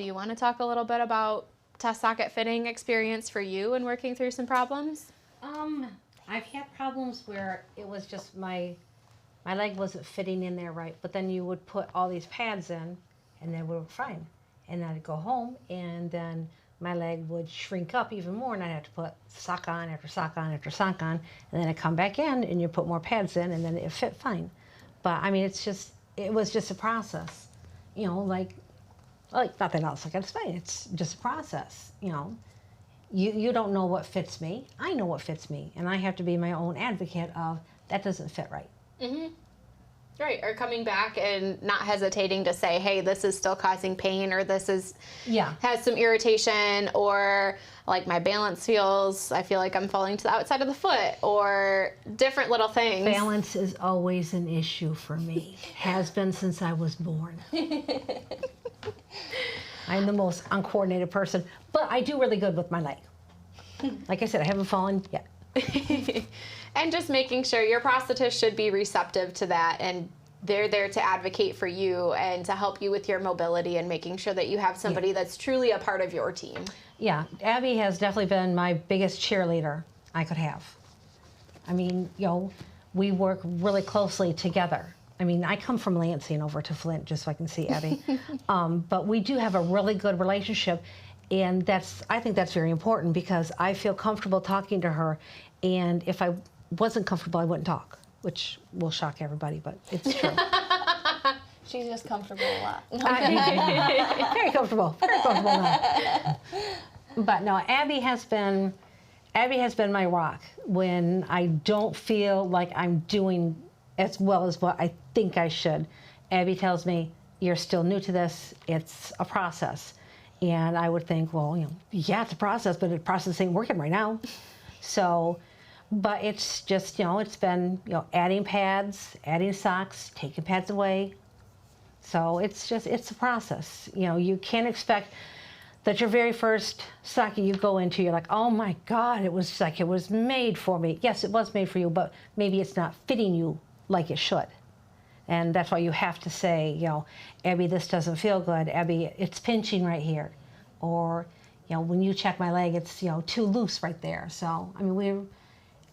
Do you want to talk a little bit about test socket fitting experience for you and working through some problems? I've had problems where it was just my leg wasn't fitting in there right, but then you would put all these pads in and they were fine. And I'd go home and then my leg would shrink up even more and I'd have to put sock on after sock on after sock on, and then I'd come back in and you put more pads in and then it fit fine. But I mean, it was just a process, you know, like nothing else I can explain. It's just a process, you know. You don't know what fits me. I know what fits me, and I have to be my own advocate of that doesn't fit right. Mm-hmm. Right, or coming back and not hesitating to say, hey, this is still causing pain, or this is has some irritation, or like my balance I feel like I'm falling to the outside of the foot, or different little things. Balance is always an issue for me. Has been since I was born. I'm the most uncoordinated person, but I do really good with my leg. Like I said, I haven't fallen yet. And just making sure your prosthetist should be receptive to that, and they're there to advocate for you and to help you with your mobility and making sure that you have somebody that's truly a part of your team. Yeah, Abby has definitely been my biggest cheerleader I could have. I mean, you know, we work really closely together. I mean, I come from Lansing over to Flint just so I can see Abby. But we do have a really good relationship, and I think that's very important because I feel comfortable talking to her, and if I wasn't comfortable, I wouldn't talk, which will shock everybody, but it's true. She's just comfortable a lot. Very comfortable now. But no, Abby has been my rock when I don't feel like I'm doing as well as what I think I should. Abby tells me, you're still new to this, it's a process. And I would think, well, you know, yeah, it's a process, but the process ain't working right now. So, but it's just, you know, it's been, you know, adding pads, adding socks, taking pads away. So it's a process. You know, you can't expect that your very first socket you go into, you're like, oh my God, it was like it was made for me. Yes, it was made for you, but maybe it's not fitting you like it should. And that's why you have to say, you know, Abby, this doesn't feel good. Abby, it's pinching right here. Or, you know, when you check my leg, it's, you know, too loose right there. So, I mean,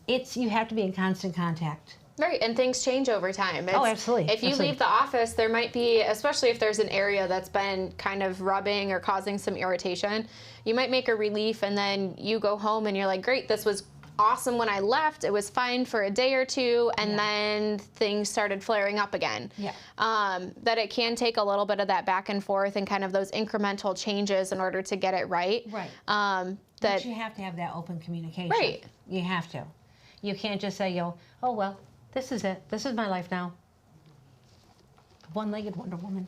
you have to be in constant contact. Right, and things change over time. Oh, absolutely. If you leave the office, there might be, especially if there's an area that's been kind of rubbing or causing some irritation, you might make a relief and then you go home and you're like, great, this was awesome when I left. It was fine for a day or two, and then things started flaring up again. Yeah. That it can take a little bit of that back and forth and kind of those incremental changes in order to get it right. Right. But you have to have that open communication. Right. You have to. You can't just say, oh, well, this is it. This is my life now. One-legged Wonder Woman.